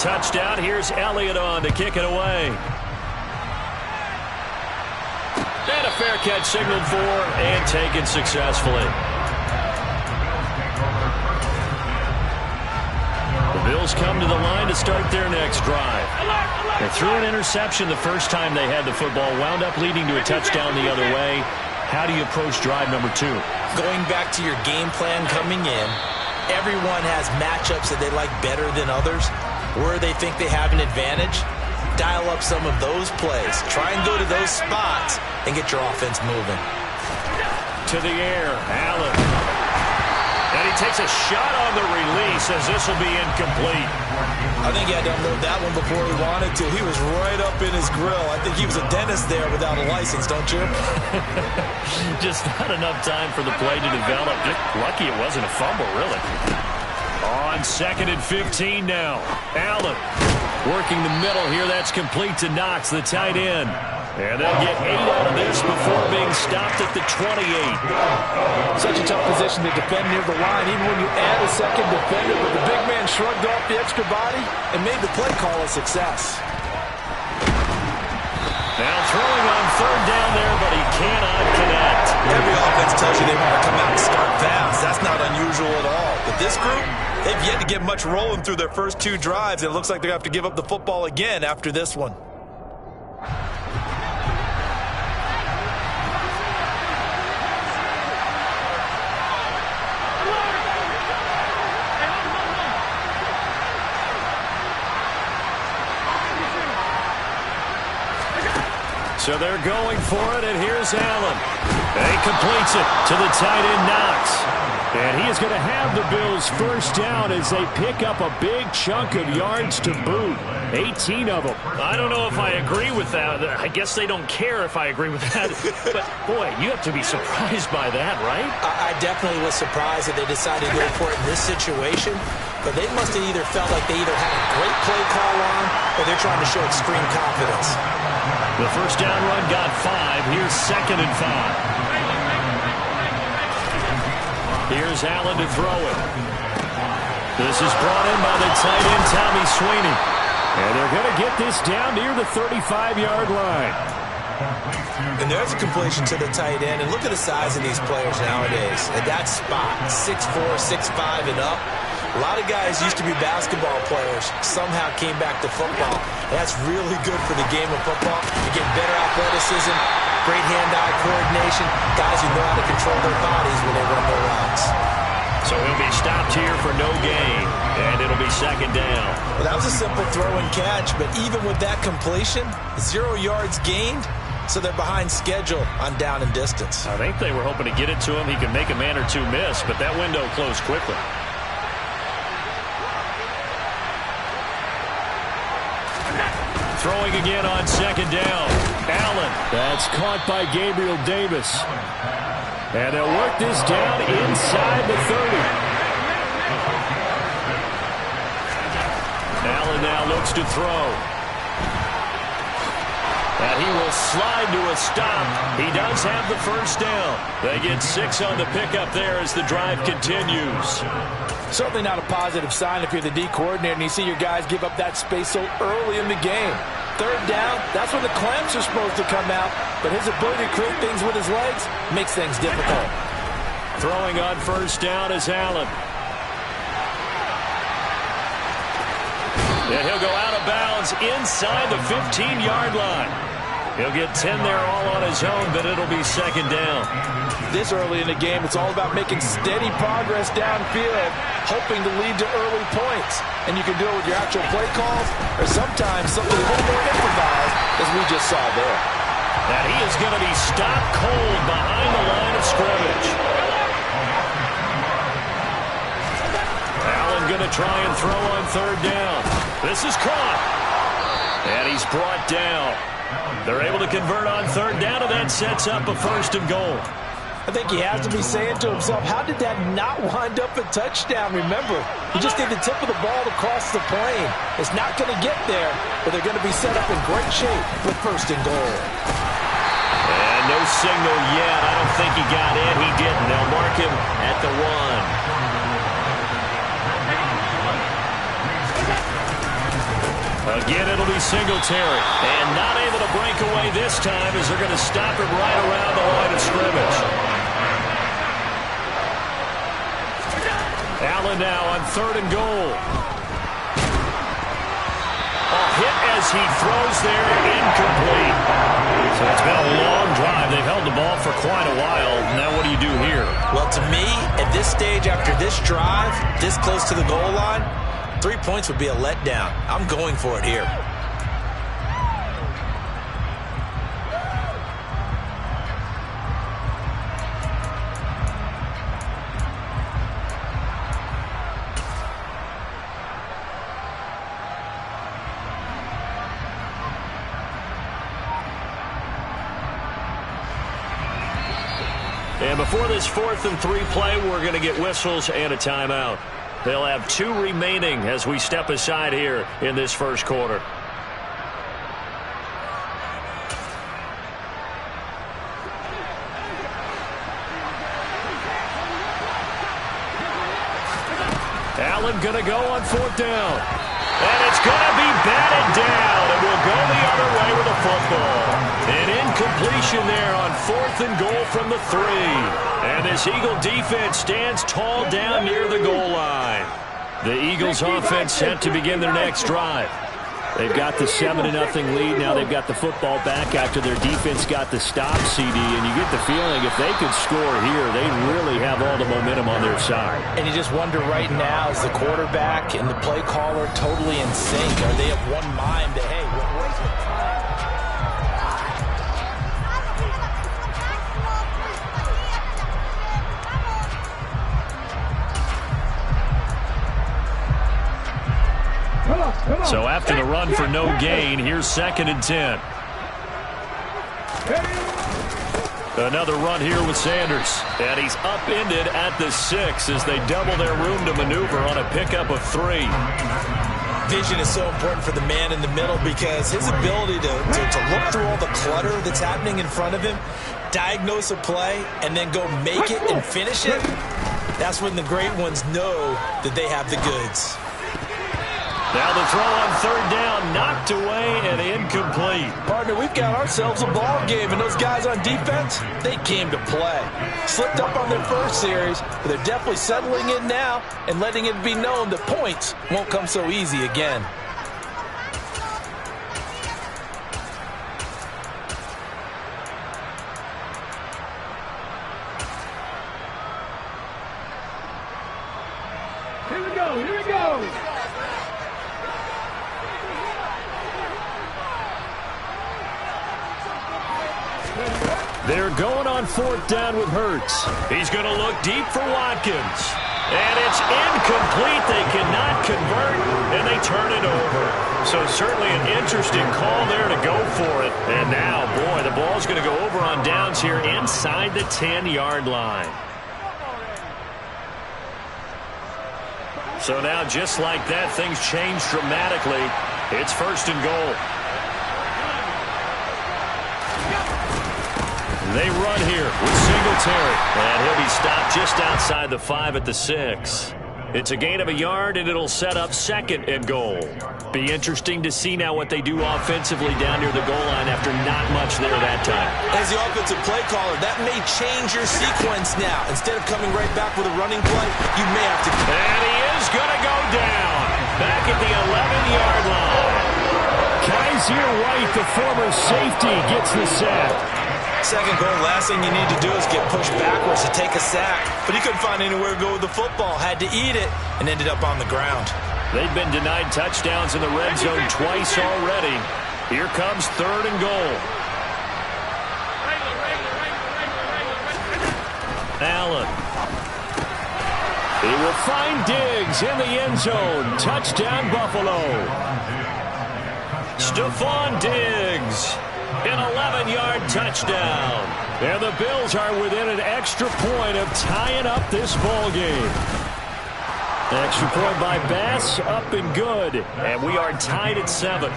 touchdown. Here's Elliott on to kick it away. And a fair catch signaled for and taken successfully. The Bills come to the line to start their next drive. They threw an interception the first time they had the football, wound up leading to a touchdown the other way. How do you approach drive number 2? Going back to your game plan coming in, everyone has matchups that they like better than others. Where they think they have an advantage, dial up some of those plays. Try and go to those spots and get your offense moving. To the air, Allen. And he takes a shot on the release as this will be incomplete. I think he had to unload that one before he wanted to. He was right up in his grill. I think he was a dentist there without a license, don't you? Just not enough time for the play to develop. Just lucky it wasn't a fumble, really. On 2nd and 15 now. Allen working the middle here. That's complete to Knox, the tight end. And they'll get 8 out of this before being stopped at the 28. Such a tough position to defend near the line, even when you add a second defender. But the big man shrugged off the extra body and made the play call a success. Now throwing on 3rd down there, but he cannot connect. Every offense tells you they want to come out and start fast. That's not unusual at all. But this group, they've yet to get much rolling through their first 2 drives. And it looks like they're going to have to give up the football again after this one. So they're going for it, and here's Allen. And he completes it to the tight end, Knox. And he is going to have the Bills first down as they pick up a big chunk of yards to boot. 18 of them. I don't know if I agree with that. I guess they don't care if I agree with that. But, boy, you have to be surprised by that, right? I definitely was surprised that they decided to go for it in this situation. But they must have either felt like they either had a great play call on or they're trying to show extreme confidence. The first down run got 5. Here's 2nd and 5. Here's Allen to throw it. This is brought in by the tight end, Tommy Sweeney. And they're going to get this down near the 35-yard line. And there's a completion to the tight end. And look at the size of these players nowadays. At that spot, 6'4", 6'5", and up. A lot of guys used to be basketball players, somehow came back to football. That's really good for the game of football. You get better athleticism, great hand-eye coordination, guys who know how to control their bodies when they run their routes. So he'll be stopped here for no gain, and it'll be 2nd down. Well, that was a simple throw and catch, but even with that completion, 0 yards gained, so they're behind schedule on down and distance. I think they were hoping to get it to him. He could make a man or two miss, but that window closed quickly. Throwing again on 2nd down. Allen. That's caught by Gabriel Davis. And they'll work this down inside the 30. Allen now looks to throw. And he will slide to a stop. He does have the first down. They get 6 on the pickup there as the drive continues. Certainly not a positive sign if you're the D coordinator and you see your guys give up that space so early in the game. 3rd down, that's when the clamps are supposed to come out, but his ability to create things with his legs makes things difficult. Throwing on 1st down is Allen. And he'll go out of bounds inside the 15-yard line. He'll get 10 there all on his own, but it'll be 2nd down. This early in the game, it's all about making steady progress downfield, hoping to lead to early points. And you can do it with your actual play calls or sometimes something a little more improvised, as we just saw there. And he is going to be stopped cold behind the line of scrimmage. Allen going to try and throw on 3rd down. This is caught. And he's brought down. They're able to convert on 3rd down, and that sets up a 1st and goal. I think he has to be saying to himself, how did that not wind up a touchdown? Remember, he just need the tip of the ball to cross the plane. It's not going to get there, but they're going to be set up in great shape with 1st and goal. And no signal yet. I don't think he got in. He didn't. They'll mark him at the 1. Again, it'll be Singletary. And not able to break away this time as they're going to stop him right around the line of scrimmage. Allen now on 3rd and goal. A hit as he throws there, incomplete. So it's been a long drive. They've held the ball for quite a while. Now what do you do here? Well, to me, at this stage, after this drive, this close to the goal line, 3 points would be a letdown. I'm going for it here. And before this 4th and 3 play, we're going to get whistles and a timeout. They'll have 2 remaining as we step aside here in this first quarter. Allen going to go on 4th down. And it's going to be batted down, and we'll go the other way with a football. An incompletion there on 4th and goal from the 3. And this Eagle defense stands tall down near the goal line. The Eagles offense set to begin their next drive. They've got the 7-0 lead. Now they've got the football back after their defense got the stop, CD. And you get the feeling if they could score here, they really have all the momentum on their side. And you just wonder right now, is the quarterback and the play caller totally in sync? Are they of one mind that, hey, what's the time? So after the run for no gain, here's 2nd and 10. Another run here with Sanders. And he's upended at the 6 as they double their room to maneuver on a pickup of 3. Vision is so important for the man in the middle because his ability to look through all the clutter that's happening in front of him, diagnose a play, and then go make it and finish it, that's when the great ones know that they have the goods. Now the throw on 3rd down, knocked away and incomplete. Partner, we've got ourselves a ball game, and those guys on defense, they came to play. Slipped up on their first series, but they're definitely settling in now and letting it be known that points won't come so easy again. Here we go. They're going on 4th down with Hurts. He's going to look deep for Watkins. And it's incomplete. They cannot convert, and they turn it over. So certainly an interesting call there to go for it. And now, boy, the ball's going to go over on downs here inside the 10-yard line. So now, just like that, things change dramatically. It's 1st and goal. They run here with Singletary. And he'll be stopped just outside the 5 at the 6. It's a gain of a yard, and it'll set up 2nd and goal. Be interesting to see now what they do offensively down near the goal line after not much there that time. As the offensive play caller, that may change your sequence now. Instead of coming right back with a running play, you may have to... And he is going to go down. Back at the 11-yard line. Kaiser White, the former safety, gets the sack. 2nd goal, last thing you need to do is get pushed backwards to take a sack. But he couldn't find anywhere to go with the football. Had to eat it and ended up on the ground. They've been denied touchdowns in the red zone twice already. Here comes 3rd and goal. Allen. He will find Diggs in the end zone. Touchdown, Buffalo. Stephon Diggs. An 11-yard touchdown. And the Bills are within an extra point of tying up this ball game. Extra point by Bass, up and good. And we are tied at 7.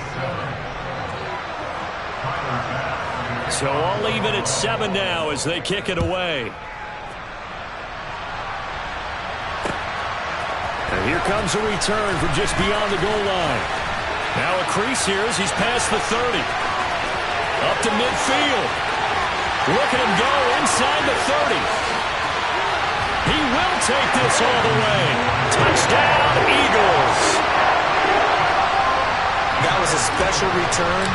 So all even at 7 now as they kick it away. And here comes a return from just beyond the goal line. Now a crease here as he's past the 30. Up to midfield. Look at him go inside the 30. He will take this all the way. Touchdown, Eagles. That was a special return,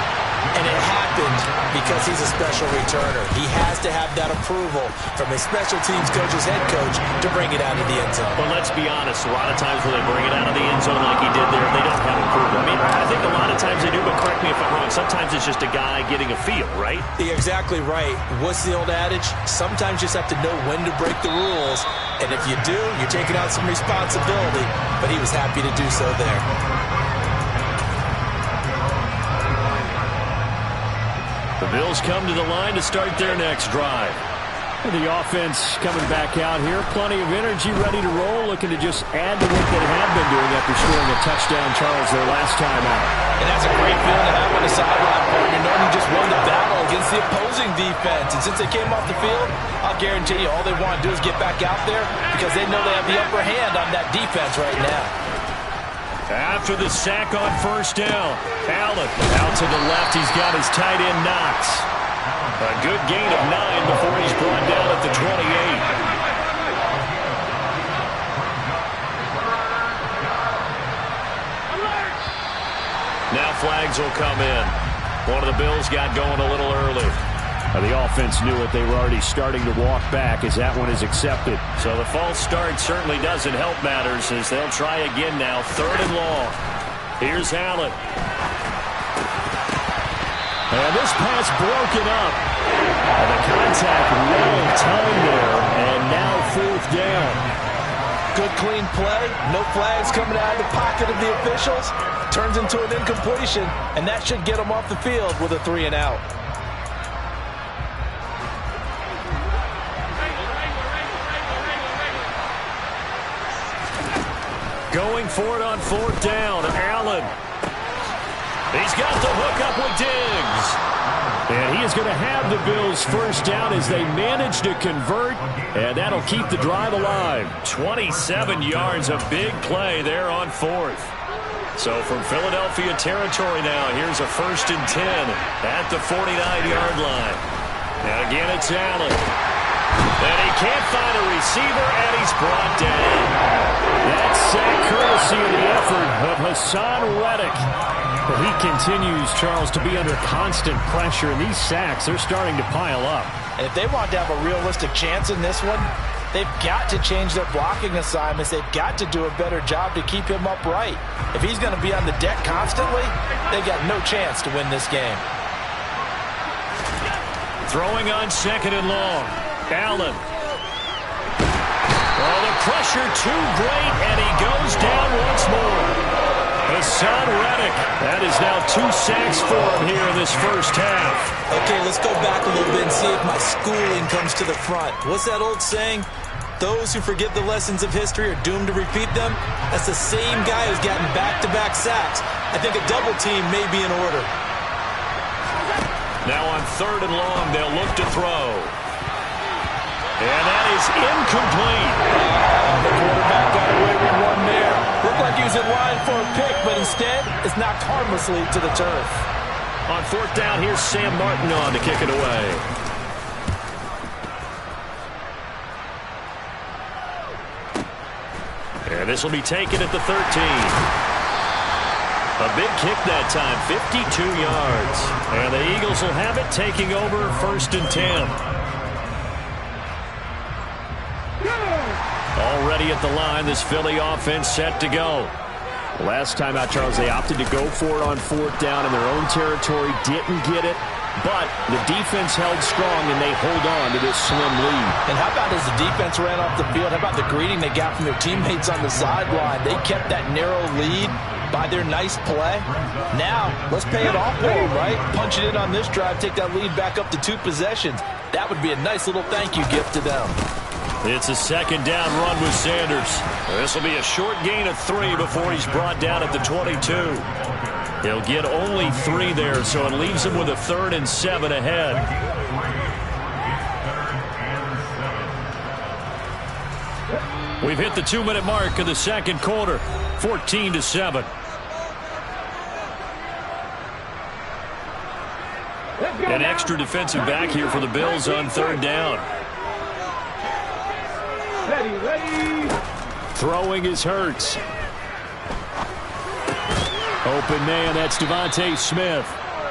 and it happened because he's a special returner. He has to have that approval from his special teams coach's head coach to bring it out of the end zone. But let's be honest, a lot of times when they bring it out of the end zone like he did there, they don't have approval. I mean, I think a lot of times they do, but correct me if I'm wrong. Sometimes it's just a guy getting a feel, right? You're exactly right. What's the old adage? Sometimes you just have to know when to break the rules, and if you do, you're taking out some responsibility, but he was happy to do so there. The Bills come to the line to start their next drive. The offense coming back out here. Plenty of energy, ready to roll, looking to just add to what they have been doing after scoring a touchdown, Charles, their last time out. And that's a great feeling to have on the sideline, partner, knowing you just won the battle against the opposing defense. And since they came off the field, I'll guarantee you all they want to do is get back out there because they know they have the upper hand on that defense right now. After the sack on first down, Allen out to the left. He's got his tight end Knox. A good gain of 9 before he's brought down at the 28. Now flags will come in. One of the Bills got going a little early. The offense knew it. They were already starting to walk back as that one is accepted. So the false start certainly doesn't help matters as they'll try again now. 3rd and long. Here's Allen. And this pass broken up. The contact well timed there, and now 4th down. Good clean play. No flags coming out of the pocket of the officials. Turns into an incompletion, and that should get them off the field with a 3 and out. Going for it on 4th down. Allen. He's got the hook up with Diggs. And he is going to have the Bills first down as they manage to convert, and that'll keep the drive alive. 27 yards, a big play there on 4th. So from Philadelphia territory now, here's a 1st and 10 at the 49-yard line. And again, it's Allen. And he can't find a receiver, and he's brought down. That sack courtesy of the effort of Hassan Reddick. But he continues, Charles, to be under constant pressure, and these sacks, they're starting to pile up. And if they want to have a realistic chance in this one, they've got to change their blocking assignments. They've got to do a better job to keep him upright. If he's going to be on the deck constantly, they've got no chance to win this game. Throwing on 2nd and long. Allen. Oh, the pressure too great, and he goes down once more. Hassan Reddick. That is now 2 sacks for him here in this first half. Okay, let's go back a little bit and see if my schooling comes to the front. What's that old saying? Those who forget the lessons of history are doomed to repeat them. That's the same guy who's gotten back-to-back sacks. I think a double team may be in order. Now on 3rd and long, they'll look to throw. And that is incomplete. The quarterback got away with one there. Looked like he was in line for a pick, but instead, it's knocked harmlessly to the turf. On 4th down, here's Sam Martin on to kick it away. And this will be taken at the 13. A big kick that time, 52 yards. And the Eagles will have it, taking over 1st and 10. Already at the line, this Philly offense set to go. Last time out, Charles, they opted to go for it on 4th down in their own territory, didn't get it, but the defense held strong and they hold on to this slim lead. And how about as the defense ran off the field, how about the greeting they got from their teammates on the sideline? They kept that narrow lead by their nice play. Now, let's pay it off for them, right? Punch it in on this drive, take that lead back up to 2 possessions. That would be a nice little thank you gift to them. It's a 2nd down run with Sanders. This will be a short gain of 3 before he's brought down at the 22. He'll get only 3 there, so it leaves him with a 3rd and 7 ahead. We've hit the 2-minute mark of the 2nd quarter, 14-7. An extra defensive back here for the Bills on third down. Throwing is Hurts. Open man, that's Devontae Smith.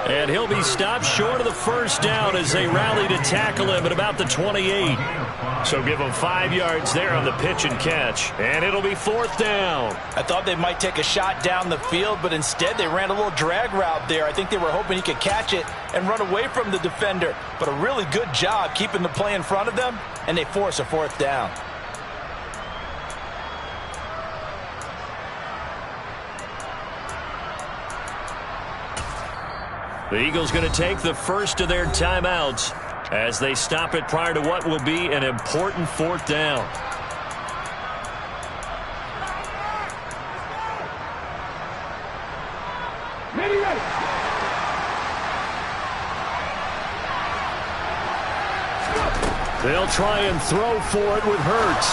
And he'll be stopped short of the first down as they rally to tackle him at about the 28. So give him 5 yards there on the pitch and catch. And it'll be fourth down. I thought they might take a shot down the field, but instead they ran a little drag route there. I think they were hoping he could catch it and run away from the defender. But a really good job keeping the play in front of them, and they force a fourth down. The Eagles going to take the first of their timeouts as they stop it prior to what will be an important fourth down. They'll try and throw for it with Hurts.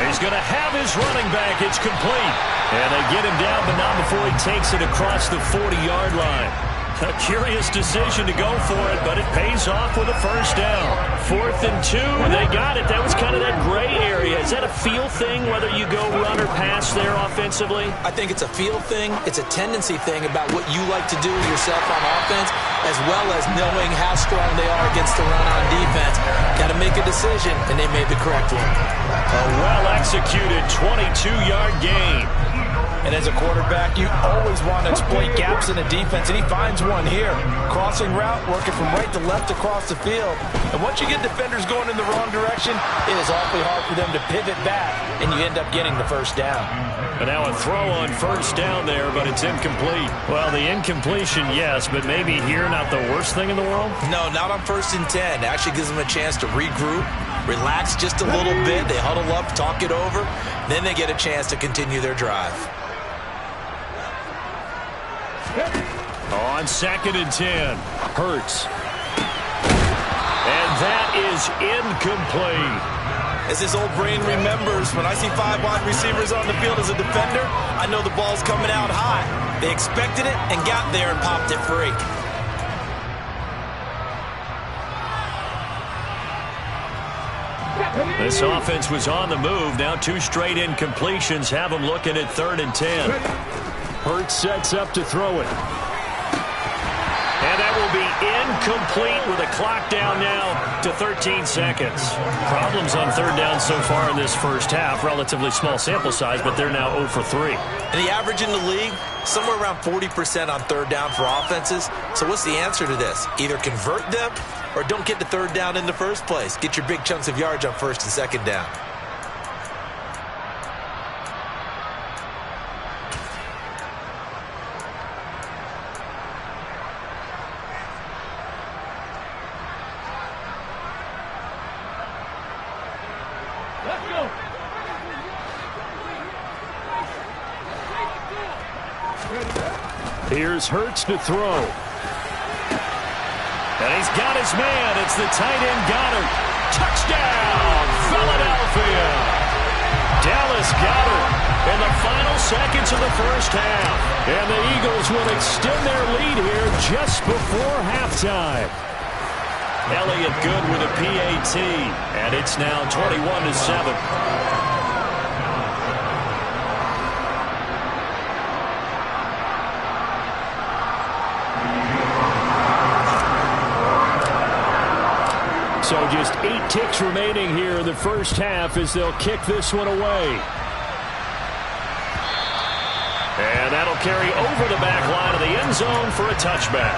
He's going to have his running back. It's complete. And they get him down, but not before he takes it across the 40-yard line. A curious decision to go for it, but it pays off with a first down. 4th and 2, they got it. That was kind of that gray area. Is that a feel thing, whether you go run or pass there offensively? I think it's a feel thing. It's a tendency thing about what you like to do yourself on offense, as well as knowing how strong they are against the run on defense. Got to make a decision, and they made the correct one. A well-executed 22-yard gain. And as a quarterback, you always want to exploit gaps in the defense, and he finds one here. Crossing route, working from right to left across the field. And once you get defenders going in the wrong direction, it is awfully hard for them to pivot back, and you end up getting the first down. And now a throw on first down there, but it's incomplete. Well, the incompletion, yes, but maybe here not the worst thing in the world? No, not on 1st and 10. It actually gives them a chance to regroup, relax just a little bit. They huddle up, talk it over. Then they get a chance to continue their drive. On 2nd and 10, Hurts. And that is incomplete. As his old brain remembers, when I see 5 wide receivers on the field as a defender, I know the ball's coming out high. They expected it and got there and popped it free. This offense was on the move. Now 2 straight incompletions have them looking at 3rd and 10. Hurts sets up to throw it. And that will be incomplete with a clock down now to 13 seconds. Problems on 3rd down so far in this first half. Relatively small sample size, but they're now 0 for 3. And the average in the league, somewhere around 40% on 3rd down for offenses. So what's the answer to this? Either convert them or don't get to 3rd down in the first place. Get your big chunks of yards on 1st and 2nd down. Here's Hurts to throw. And he's got his man. It's the tight end Goddard. Touchdown, Philadelphia. Dallas Goedert in the final seconds of the first half. And the Eagles will extend their lead here just before halftime. Elliott good with a PAT. And it's now 21-7. So just 8 ticks remaining here in the first half as they'll kick this one away. And that'll carry over the back line of the end zone for a touchback.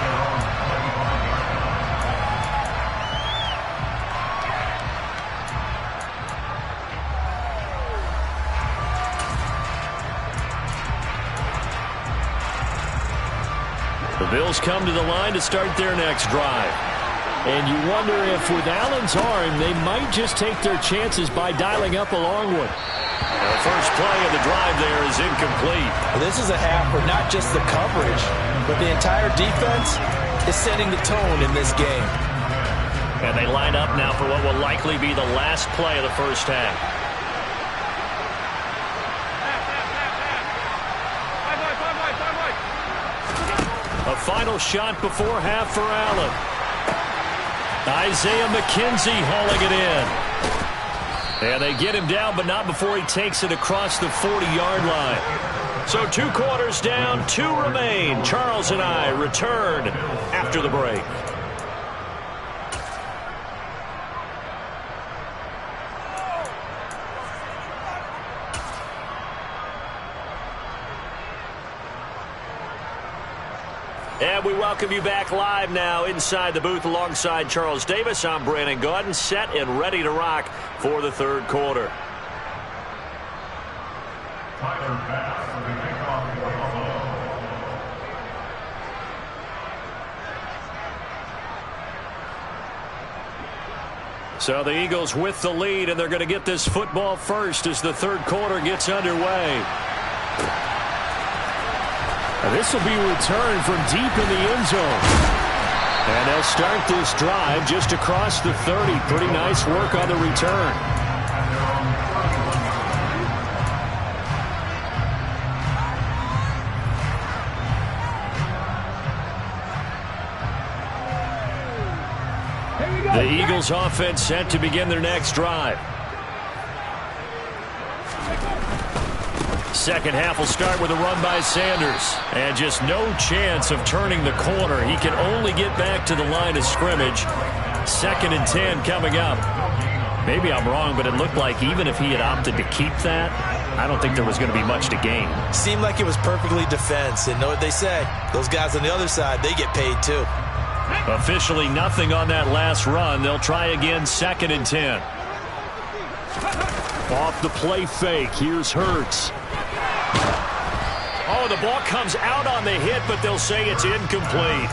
The Bills come to the line to start their next drive. And you wonder if with Allen's arm, they might just take their chances by dialing up a long one. The first play of the drive there is incomplete. Well, this is a half where not just the coverage, but the entire defense is setting the tone in this game. And they line up now for what will likely be the last play of the first half. A final shot before half for Allen. Isaiah McKenzie hauling it in. And they get him down, but not before he takes it across the 40-yard line. So 2 quarters down, 2 remain. Charles and I return after the break. And we welcome you back live now inside the booth alongside Charles Davis. I'm Brandon Gaudin, set and ready to rock for the 3rd quarter. So the Eagles with the lead, and they're going to get this football first as the 3rd quarter gets underway. This will be returned from deep in the end zone. And they'll start this drive just across the 30. Pretty nice work on the return. The Eagles offense set to begin their next drive. Second half will start with a run by Sanders. And just no chance of turning the corner. He can only get back to the line of scrimmage. 2nd and 10 coming up. Maybe I'm wrong, but it looked like even if he had opted to keep that, I don't think there was going to be much to gain. Seemed like it was perfectly defense. And know what they say? Those guys on the other side, they get paid too. Officially nothing on that last run. They'll try again 2nd and 10. Off the play fake. Here's Hurts. Oh, the ball comes out on the hit, but they'll say it's incomplete.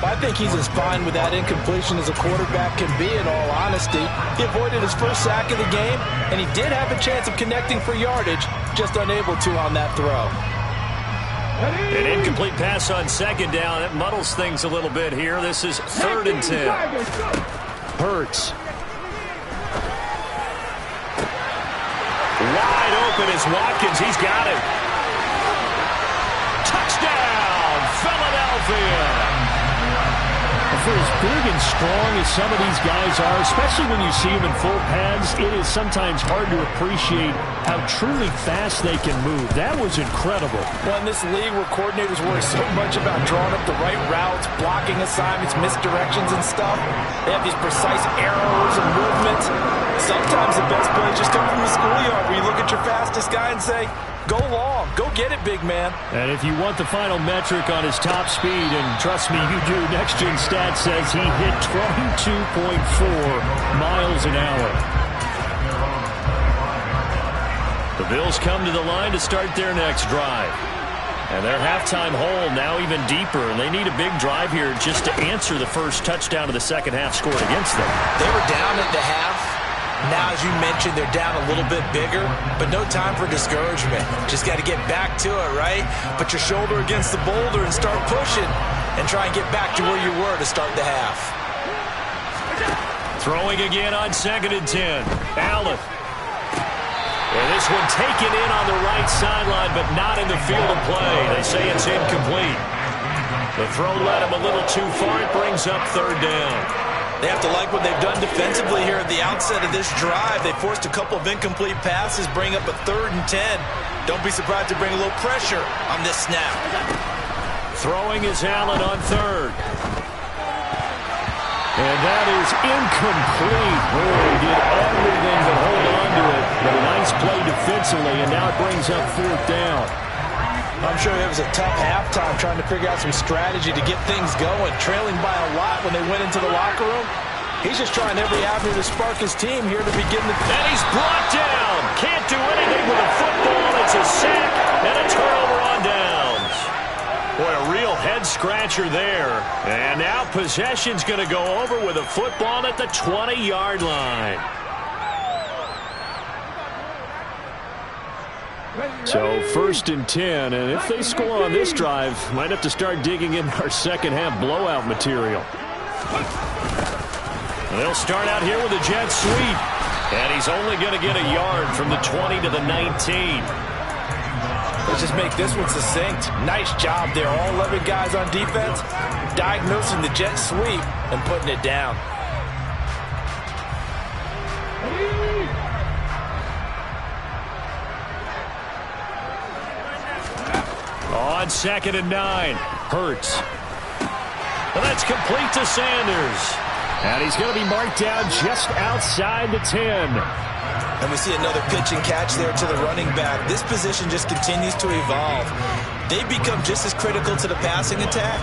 I think he's as fine with that incompletion as a quarterback can be, in all honesty. He avoided his first sack of the game, and he did have a chance of connecting for yardage, just unable to on that throw. An incomplete pass on 2nd down. That muddles things a little bit here. This is 3rd and 10. Hurts. Wide open is Watkins. He's got it. Touchdown, Philadelphia. For as big and strong as some of these guys are, especially when you see them in full pads, it is sometimes hard to appreciate how truly fast they can move. That was incredible. Well, in this league where coordinators worry so much about drawing up the right routes, blocking assignments, misdirections and stuff, they have these precise arrows and movements. Sometimes the best plays just come from the schoolyard where you look at your fastest guy and say, go long, go get it, big man. And if you want the final metric on his top speed, and trust me, you do, Next Gen Stats says he hit 22.4 miles an hour. The Bills come to the line to start their next drive. And their halftime hole now even deeper, and they need a big drive here just to answer the first touchdown of the 2nd half scored against them. They were down at the half. Now, as you mentioned, they're down a little bit bigger, but no time for discouragement. Just got to get back to it, right? Put your shoulder against the boulder and start pushing and try and get back to where you were to start the half. Throwing again on 2nd and 10. Allen. And this one taken in on the right sideline, but not in the field of play. They say it's incomplete. The throw led him a little too far. It brings up 3rd down. They have to like what they've done defensively here at the outset of this drive. They forced a couple of incomplete passes, bring up a 3rd and 10. Don't be surprised to bring a little pressure on this snap. Throwing is Allen on 3rd. And that is incomplete. Oh, he did everything but hold on to it. But a nice play defensively, and now it brings up 4th down. I'm sure it was a tough halftime trying to figure out some strategy to get things going, trailing by a lot when they went into the locker room. He's just trying every avenue to spark his team here to begin the... And he's brought down. Can't do anything with a football. It's a sack and a turnover on downs. Boy, a real head-scratcher there. And now possession's going to go over with a football at the 20-yard line. So 1st and 10, and if they score on this drive, might have to start digging in our 2nd half blowout material. They'll start out here with a jet sweep, and he's only going to get a yard from the 20 to the 19. Let's just make this one succinct. Nice job there. All 11 guys on defense, diagnosing the jet sweep and putting it down. On 2nd and 9, Hurts. And that's complete to Sanders. And he's going to be marked down just outside the 10. And we see another pitch and catch there to the running back. This position just continues to evolve. They become just as critical to the passing attack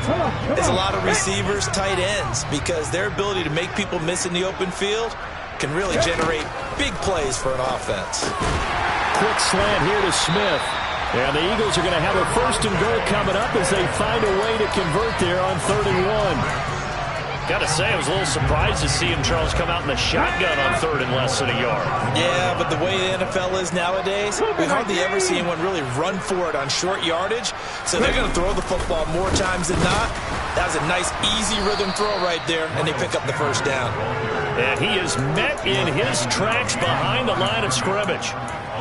as a lot of receivers, tight ends, because their ability to make people miss in the open field can really generate big plays for an offense. Quick slant here to Smith. And the Eagles are going to have a 1st and goal coming up as they find a way to convert there on 3rd and 1. Got to say, I was a little surprised to see him, Charles, come out in the shotgun on 3rd and less than a yard. Yeah, but the way the NFL is nowadays, we hardly ever see anyone really run for it on short yardage. So they're going to throw the football more times than not. That was a nice, easy rhythm throw right there, and they pick up the 1st down. And he is met in his tracks behind the line of scrimmage.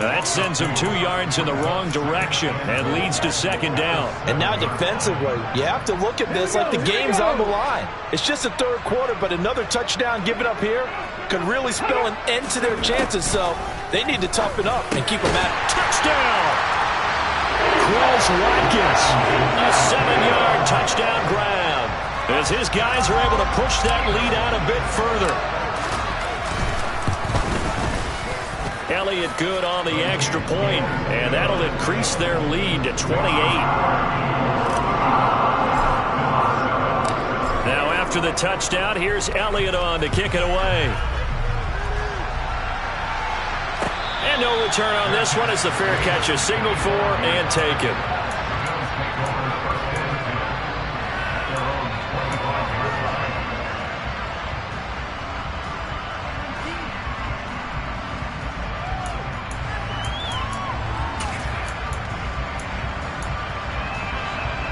That sends him 2 yards in the wrong direction and leads to 2nd down. And now defensively, you have to look at this like the game's on the line. It's just the 3rd quarter, but another touchdown given up here could really spell an end to their chances. So they need to toughen up and keep them at it. Touchdown! Quez Watkins, a 7-yard touchdown grab as his guys are able to push that lead out a bit further. Elliott good on the extra point, and that'll increase their lead to 28. Now after the touchdown, here's Elliott on to kick it away. And no return on this one as the fair catch is signaled for and taken.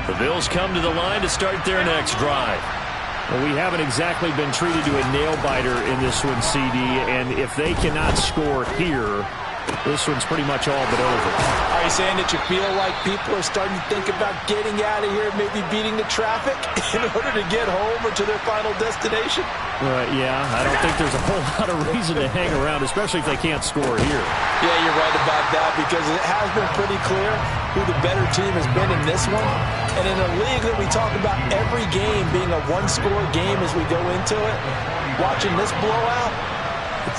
The Bills come to the line to start their next drive. Well, we haven't exactly been treated to a nail-biter in this one, CD, and if they cannot score here, this one's pretty much all but over. Are you saying that you feel like people are starting to think about getting out of here, maybe beating the traffic in order to get home or to their final destination? Yeah, I don't think there's a whole lot of reason to hang around, especially if they can't score here. Yeah, you're right about that, because it has been pretty clear who the better team has been in this one. And in a league that we talk about every game being a one-score game as we go into it, watching this blowout,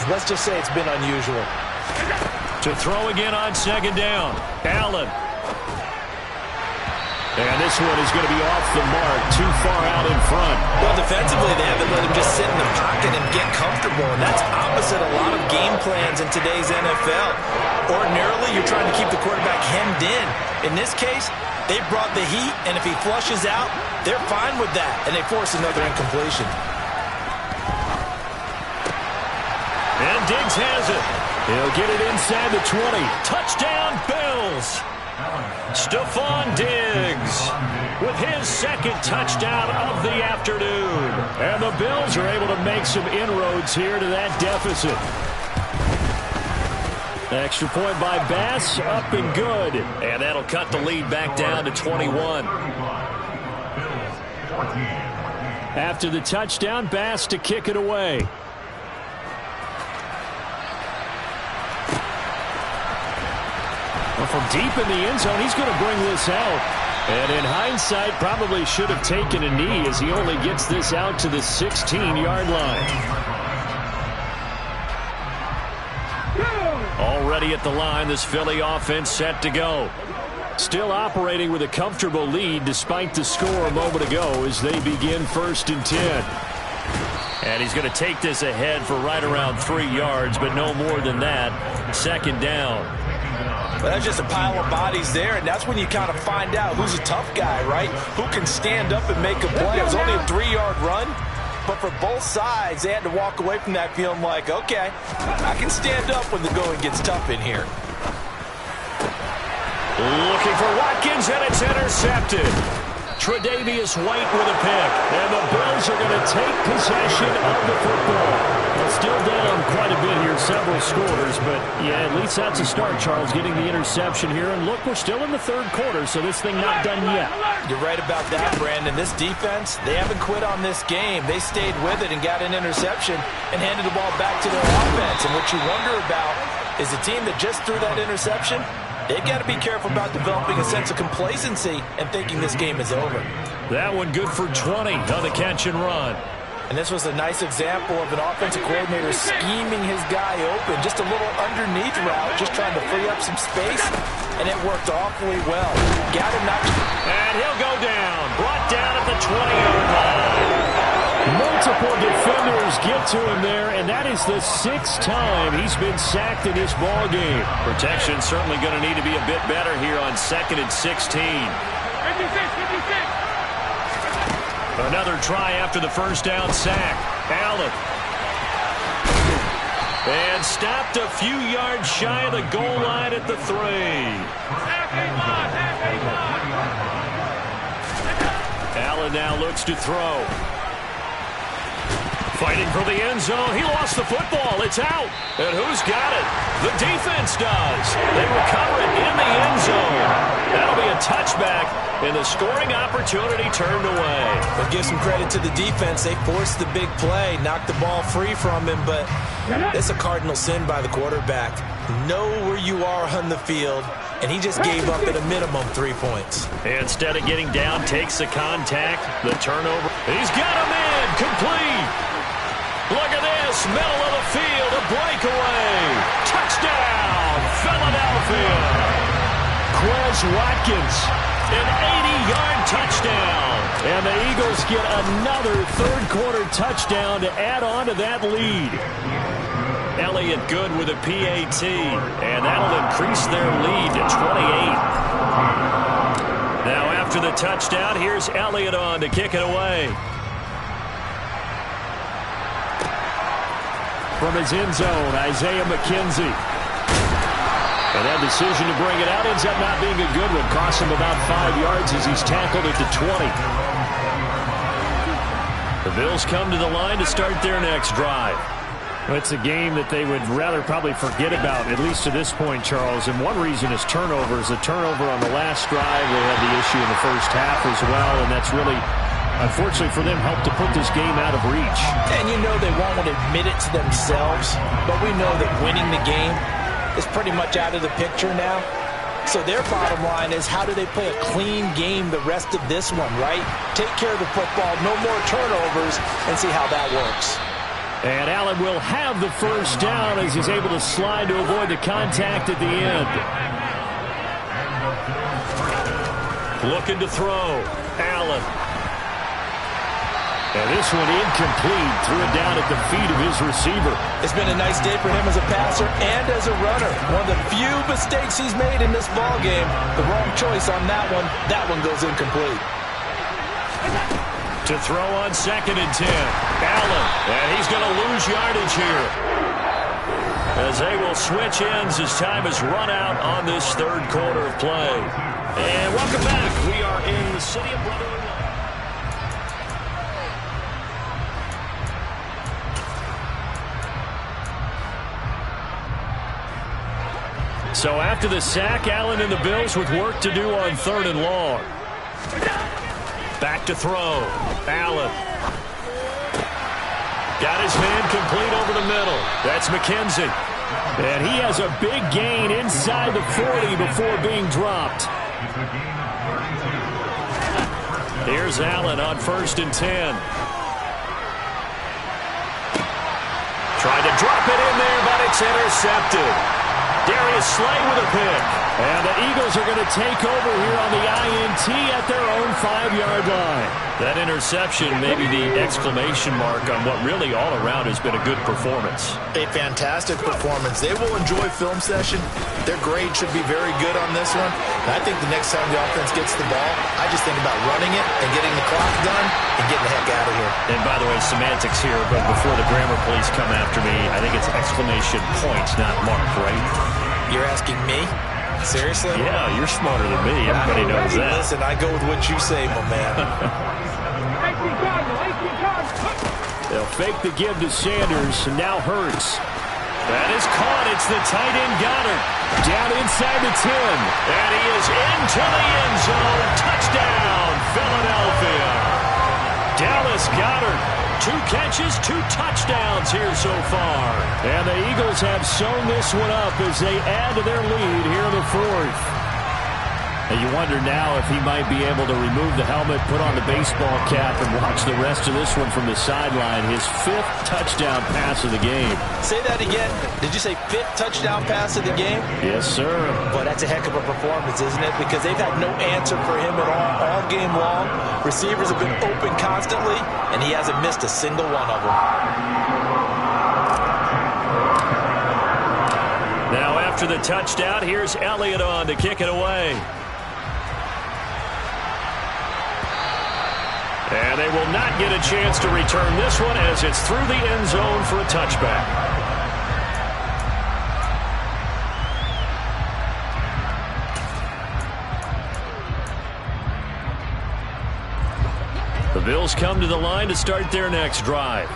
let's just say it's been unusual. To throw again on 2nd down, Allen. And this one is going to be off the mark, too far out in front. Well, defensively, they haven't let him just sit in the pocket and get comfortable, and that's opposite a lot of game plans in today's NFL. Ordinarily, you're trying to keep the quarterback hemmed in. In this case, they brought the heat, and if he flushes out, they're fine with that, and they force another incompletion. And Diggs has it. He'll get it inside the 20. Touchdown, Bills. Stephon Diggs with his 2nd touchdown of the afternoon. And the Bills are able to make some inroads here to that deficit. Extra point by Bass, up and good. And that'll cut the lead back down to 21. After the touchdown, Bass to kick it away. Well, from deep in the end zone, he's going to bring this out. And in hindsight, probably should have taken a knee as he only gets this out to the 16-yard line. Already at the line, this Philly offense set to go. Still operating with a comfortable lead despite the score a moment ago as they begin 1st and 10. And he's going to take this ahead for right around 3 yards, but no more than that. 2nd down. Well, that's just a pile of bodies there, and that's when you kind of find out who's a tough guy, right? Who can stand up and make a play. It was only a 3-yard run, but for both sides, they had to walk away from that feeling like, okay, I can stand up when the going gets tough in here. Looking for Watkins, and it's intercepted. Tre'Davious White with a pick. And the Bills are going to take possession of the football. Well, still down quite a bit here, several scores. But, yeah, at least that's a start, Charles, getting the interception here. And, look, we're still in the third quarter, so this thing not done yet. You're right about that, Brandon. This defense, they haven't quit on this game. They stayed with it and got an interception and handed the ball back to their offense. And what you wonder about is a team that just threw that interception, they've got to be careful about developing a sense of complacency and thinking this game is over. That one good for 20 on the catch and run. And this was a nice example of an offensive coordinator scheming his guy open. Just a little underneath route, just trying to free up some space, and it worked awfully well. Got him not. And he'll go down. Brought down at the 20-yard line. Multiple defenders get to him there, and that is the 6th time he's been sacked in this ball game. Protection certainly going to need to be a bit better here on 2nd and 16. 56. Another try after the first down sack. Allen. And stopped a few yards shy of the goal line at the 3. Allen now looks to throw. Fighting for the end zone. He lost the football. It's out. And who's got it? The defense does. They recover it in the end zone. That'll be a touchback, and the scoring opportunity turned away. But give some credit to the defense. They forced the big play, knocked the ball free from him, but it's a cardinal sin by the quarterback. Know where you are on the field, and he just gave up at a minimum 3 points. Instead of getting down, takes the contact, the turnover. He's got a man, complete. Look at this, middle of the field, a breakaway. Touchdown, Philadelphia. Quez Watkins, an 80-yard touchdown. And the Eagles get another third-quarter touchdown to add on to that lead. Elliott good with a PAT, and that'll increase their lead to 28. Now after the touchdown, here's Elliott on to kick it away. From his end zone, Isaiah McKenzie. And that decision to bring it out ends up not being a good one. Costs him about 5 yards as he's tackled at the 20. The Bills come to the line to start their next drive. Well, it's a game that they would rather probably forget about, at least to this point, Charles. And one reason is turnovers. A turnover on the last drive. They had the issue in the first half as well, and that's really, unfortunately for them, helped to put this game out of reach. And you know they won't want to admit it to themselves, but we know that winning the game is pretty much out of the picture now. So their bottom line is, how do they play a clean game the rest of this one, right? Take care of the football, no more turnovers, and see how that works. And Allen will have the first down as he's able to slide to avoid the contact at the end. Looking to throw. Allen. And this one incomplete. Threw it down at the feet of his receiver. It's been a nice day for him as a passer and as a runner. One of the few mistakes he's made in this ball game. The wrong choice on that one. That one goes incomplete. To throw on 2nd and 10. Allen. And he's going to lose yardage here, as they will switch ends as time has run out on this third quarter of play. And welcome back. We are in the city of Brotherly Love. So after the sack, Allen and the Bills with work to do on 3rd and long. Back to throw. Allen. Got his man complete over the middle. That's McKenzie. And he has a big gain inside the 40 before being dropped. Here's Allen on 1st and 10. Tried to drop it in there, but it's intercepted. Darius Slay with a pick. And the Eagles are going to take over here on the INT at their own 5-yard line. That interception may be the exclamation mark on what really all around has been a good performance. A fantastic performance. They will enjoy film session. Their grade should be very good on this one. And I think the next time the offense gets the ball, I just think about running it and getting the clock done and getting the heck out of here. And by the way, semantics here, but before the grammar police come after me, I think it's exclamation point, not mark, right? You're asking me? Seriously? Yeah, you're smarter than me. Everybody knows that. Listen, I go with what you say, my man. They'll fake the give to Sanders, and now Hurts. That is caught. It's the tight end Goddard. Down inside the 10. And he is into the end zone. Touchdown, Philadelphia. Dallas Goedert. 2 catches, 2 touchdowns here so far. And the Eagles have sewn this one up as they add to their lead here in the 4th. And you wonder now if he might be able to remove the helmet, put on the baseball cap, and watch the rest of this one from the sideline. His 5th touchdown pass of the game. Say that again. Did you say 5th touchdown pass of the game? Yes, sir. Boy, that's a heck of a performance, isn't it? Because they've had no answer for him at all game long. Receivers have been open constantly, and he hasn't missed a single one of them. Now after the touchdown, here's Elliott on to kick it away. And they will not get a chance to return this one as it's through the end zone for a touchback. The Bills come to the line to start their next drive.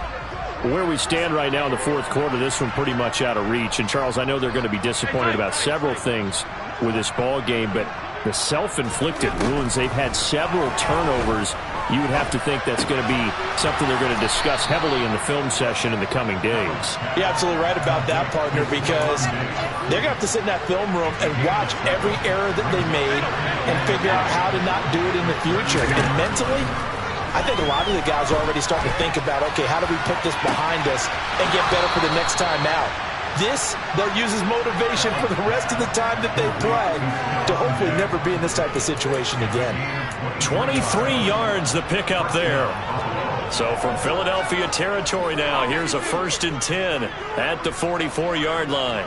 Where we stand right now in the 4th quarter, this one pretty much out of reach. And, Charles, I know they're going to be disappointed about several things with this ball game, but the self-inflicted wounds, they've had several turnovers. You would have to think that's going to be something they're going to discuss heavily in the film session in the coming days. You're absolutely right about that, partner, because they're going to have to sit in that film room and watch every error that they made and figure out how to not do it in the future. And mentally, I think a lot of the guys are already starting to think about, okay, how do we put this behind us and get better for the next time out? This, they'll use as motivation for the rest of the time that they play to hopefully never be in this type of situation again. 23 yards the pickup there. So from Philadelphia territory now, here's a 1st and 10 at the 44-yard line.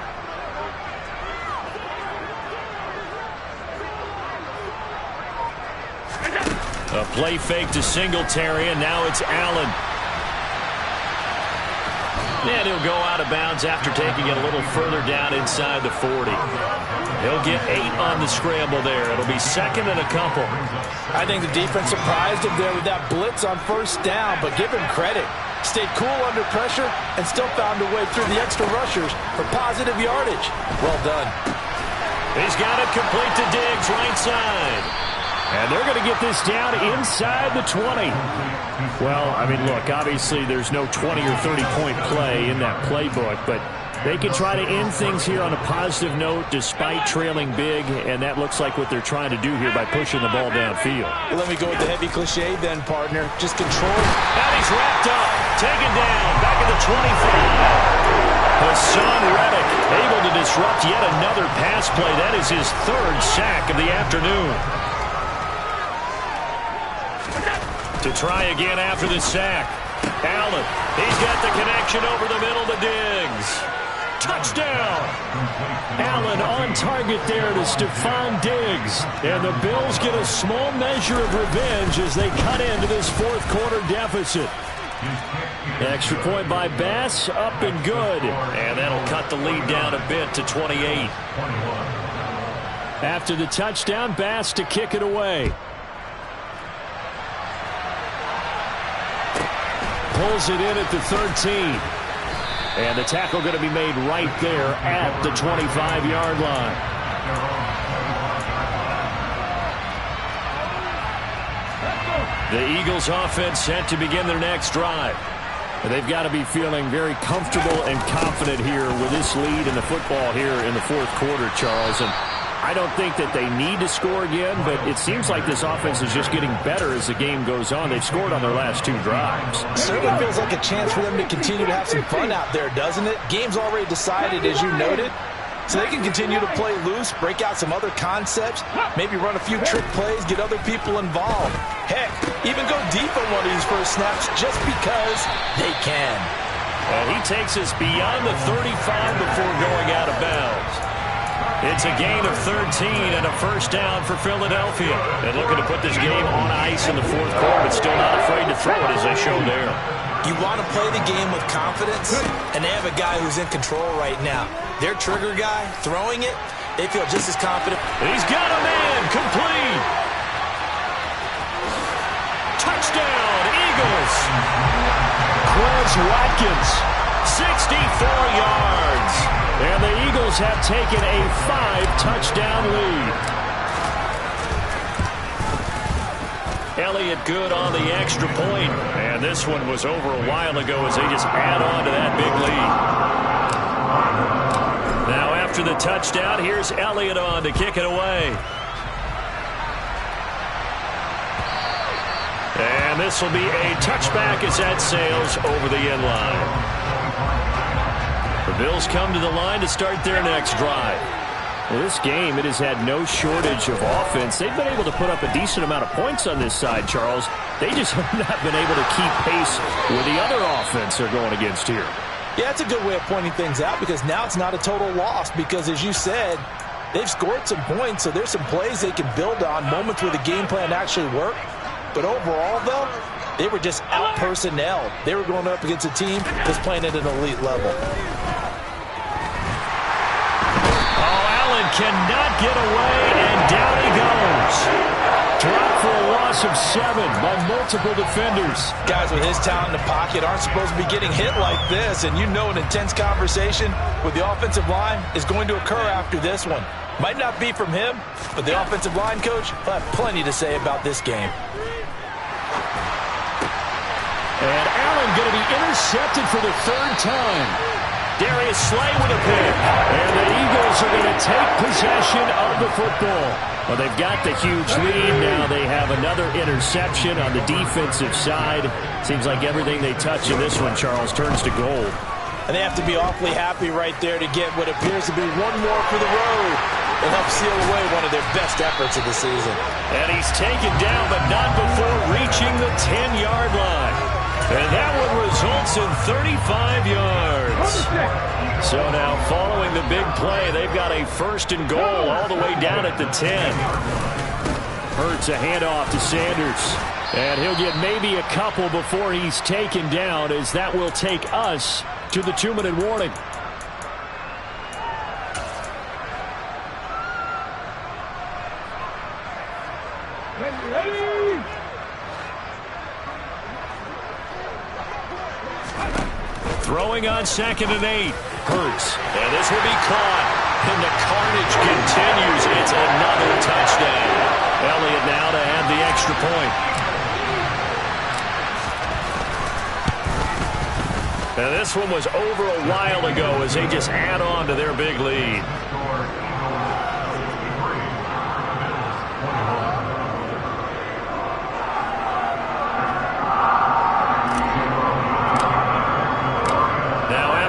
A play fake to Singletary, and now it's Allen. And he'll go out of bounds after taking it a little further down inside the 40. He'll get 8 on the scramble there. It'll be 2nd and a couple. I think the defense surprised him there with that blitz on 1st down, but give him credit. Stayed cool under pressure and still found a way through the extra rushers for positive yardage. Well done. He's got it complete to Diggs, right side. And they're going to get this down inside the 20. Well, I mean, look, obviously there's no 20 or 30-point play in that playbook, but they can try to end things here on a positive note despite trailing big, and that looks like what they're trying to do here by pushing the ball downfield. Well, let me go with the heavy cliche then, partner. Just control. And he's wrapped up. Taken down. Back at the 25. Hassan Reddick able to disrupt yet another pass play. That is his 3rd sack of the afternoon. To try again after the sack. Allen, he's got the connection over the middle to Diggs. Touchdown! Allen on target there to Stephon Diggs. And the Bills get a small measure of revenge as they cut into this 4th quarter deficit. Extra point by Bass, up and good. And that'll cut the lead down a bit to 28. After the touchdown, Bass to kick it away. Pulls it in at the 13. And the tackle going to be made right there at the 25-yard line. The Eagles offense set to begin their next drive. They've got to be feeling very comfortable and confident here with this lead in the football here in the 4th quarter, Charles. And I don't think that they need to score again, but it seems like this offense is just getting better as the game goes on. They've scored on their last 2 drives. Certainly feels like a chance for them to continue to have some fun out there, doesn't it? Game's already decided, as you noted. So they can continue to play loose, break out some other concepts, maybe run a few trick plays, get other people involved. Heck, even go deep on one of these first snaps just because they can. And he takes us beyond the 35 before going out of bounds. It's a gain of 13 and a 1st down for Philadelphia. And looking to put this game on ice in the 4th quarter, but still not afraid to throw it as they show there. You want to play the game with confidence, and they have a guy who's in control right now. Their trigger guy, throwing it, they feel just as confident. He's got a man, complete. Touchdown, Eagles. Quez Watkins, 64 yards. and the Eagles have taken a 5-touchdown lead. Elliott good on the extra point. And this one was over a while ago as they just add on to that big lead. Now after the touchdown, here's Elliott on to kick it away. And this will be a touchback as that sails over the end line. The Bills come to the line to start their next drive. Well, this game, it has had no shortage of offense. They've been able to put up a decent amount of points on this side, Charles. They just have not been able to keep pace with the other offense they're going against here. Yeah, it's a good way of pointing things out because now it's not a total loss because, as you said, they've scored some points, so there's some plays they can build on, moments where the game plan actually worked. But overall, though, they were just out-personnel. They were going up against a team that's playing at an elite level. Cannot get away, and down he goes. Dropped for a loss of 7 by multiple defenders. Guys with his talent in the pocket aren't supposed to be getting hit like this, and you know an intense conversation with the offensive line is going to occur after this one. Might not be from him, but the offensive line coach will have plenty to say about this game. And Allen going to be intercepted for the 3rd time. Darius Slay with a pick. And the Eagles are going to take possession of the football. Well, they've got the huge lead. Now they have another interception on the defensive side. Seems like everything they touch in this one, Charles, turns to gold. And they have to be awfully happy right there to get what appears to be one more for the road. It helps seal away one of their best efforts of the season. And he's taken down, but not before reaching the 10-yard line. And that one results in 35 yards. So now following the big play, they've got a 1st and goal all the way down at the 10. Hurts a handoff to Sanders. And he'll get maybe a couple before he's taken down, as that will take us to the 2-minute warning. Throwing on 2nd and 8. Hurts. And this will be caught. And the carnage continues. It's another touchdown. Elliott now to add the extra point. And this one was over a while ago as they just add on to their big lead.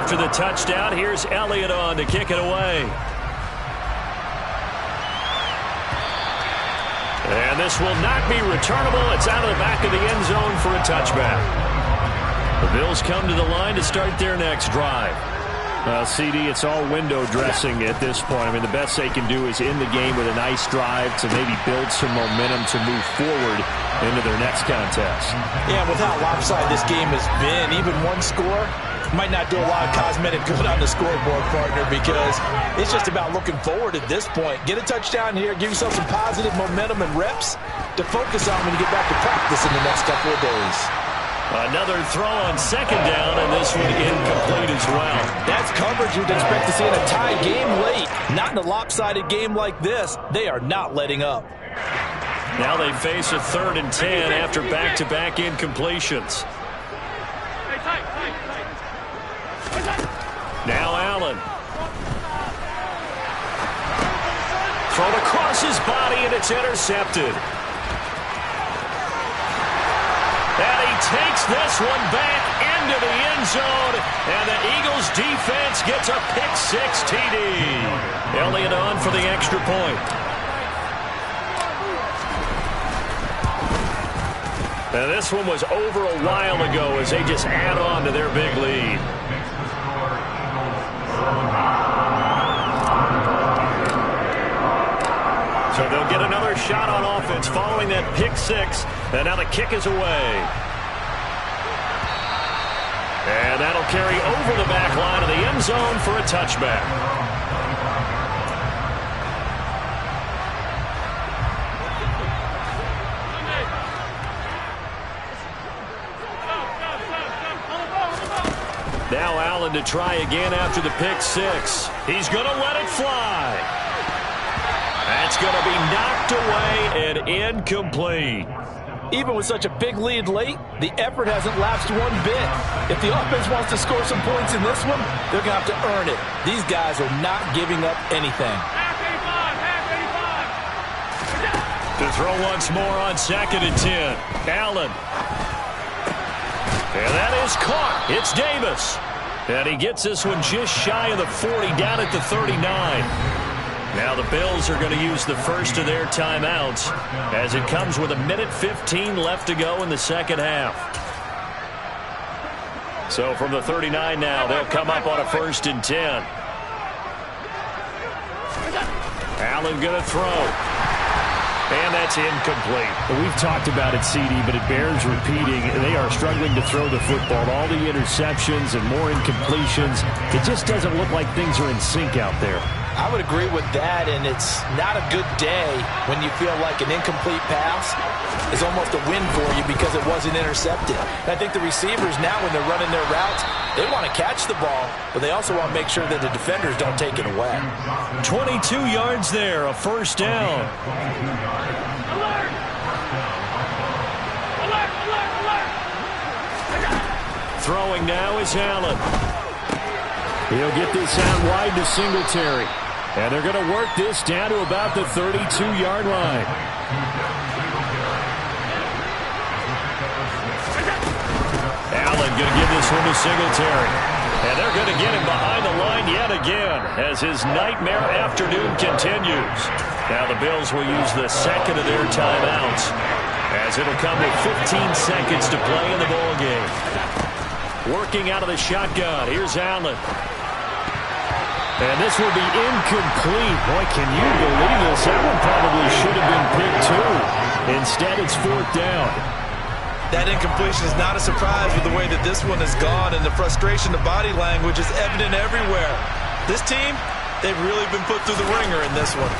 After the touchdown, here's Elliott on to kick it away. And this will not be returnable. It's out of the back of the end zone for a touchback. The Bills come to the line to start their next drive. CD, it's all window dressing at this point. I mean, the best they can do is end the game with a nice drive to maybe build some momentum to move forward into their next contest. Yeah, with how lopsided this game has been, even one score might not do a lot of cosmetic good on the scoreboard, partner, because it's just about looking forward at this point. Get a touchdown here, give yourself some positive momentum and reps to focus on when you get back to practice in the next couple of days. Another throw on 2nd down, and this one incomplete as well. That's coverage you'd expect to see in a tie game late. Not in a lopsided game like this. They are not letting up. Now they face a 3rd and 10 after back-to-back incompletions. Now Allen. Thrown across his body, and it's intercepted. And he takes this one back into the end zone, and the Eagles defense gets a pick-6 TD. Elliott on for the extra point. And this one was over a while ago as they just add on to their big lead. So they'll get another shot on offense following that pick-6. And now the kick is away. And that'll carry over the back line of the end zone for a touchback. Now Allen to try again after the pick six. He's going to let it fly. That's going to be knocked away and incomplete. Even with such a big lead late, the effort hasn't lapsed one bit. If the offense wants to score some points in this one, they're going to have to earn it. These guys are not giving up anything. To throw once more on 2nd and 10. Allen. And that is caught. It's Davis. And he gets this one just shy of the 40, down at the 39. Now the Bills are going to use the first of their timeouts as it comes with 1:15 left to go in the second half. So from the 39 now, they'll come up on a 1st and 10. Allen going to throw. And that's incomplete. We've talked about it, CD, but it bears repeating. They are struggling to throw the football. All the interceptions and more incompletions. It just doesn't look like things are in sync out there. I would agree with that, and it's not a good day when you feel like an incomplete pass is almost a win for you because it wasn't intercepted. And I think the receivers now, when they're running their routes, they want to catch the ball, but they also want to make sure that the defenders don't take it away. 22 yards there, a 1st down. Alert! Alert, alert, alert! Throwing now is Allen. He'll get this out wide to Singletary. And they're going to work this down to about the 32-yard line. Allen going to give this one to Singletary. And they're going to get him behind the line yet again as his nightmare afternoon continues. Now the Bills will use the second of their timeouts as it'll come with 15 seconds to play in the ball game. Working out of the shotgun. Here's Allen. And this will be incomplete. Boy, can you believe this? That one probably should have been picked too. Instead, it's 4th down. That incompletion is not a surprise with the way that this one has gone, and the frustration, the body language is evident everywhere. This team, they've really been put through the ringer in this one.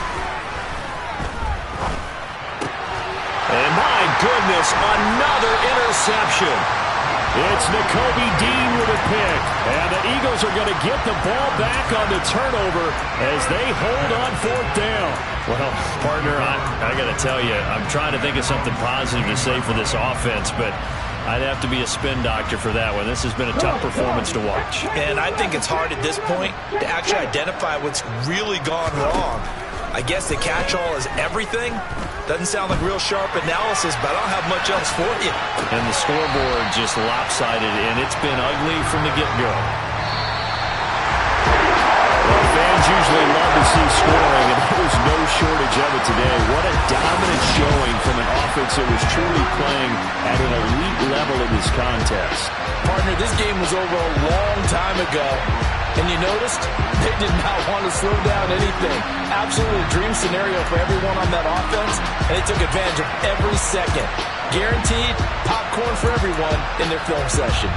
And my goodness, another interception. It's Nakobe Dean with a pick. And the Eagles are going to get the ball back on the turnover as they hold on 4th down. Well, partner, I got to tell you, I'm trying to think of something positive to say for this offense, but I'd have to be a spin doctor for that one. This has been a tough performance to watch. And I think it's hard at this point to actually identify what's really gone wrong. I guess the catch-all is everything. Doesn't sound like real sharp analysis, but I don't have much else for you. And the scoreboard just lopsided, and it's been ugly from the get-go. Well, fans usually love to see scoring, and there was no shortage of it today. What a dominant showing from an offense that was truly playing at an elite level in this contest. Partner, this game was over a long time ago. And you noticed they did not want to slow down anything. Absolutely a dream scenario for everyone on that offense, and they took advantage of every second. Guaranteed popcorn for everyone in their film session.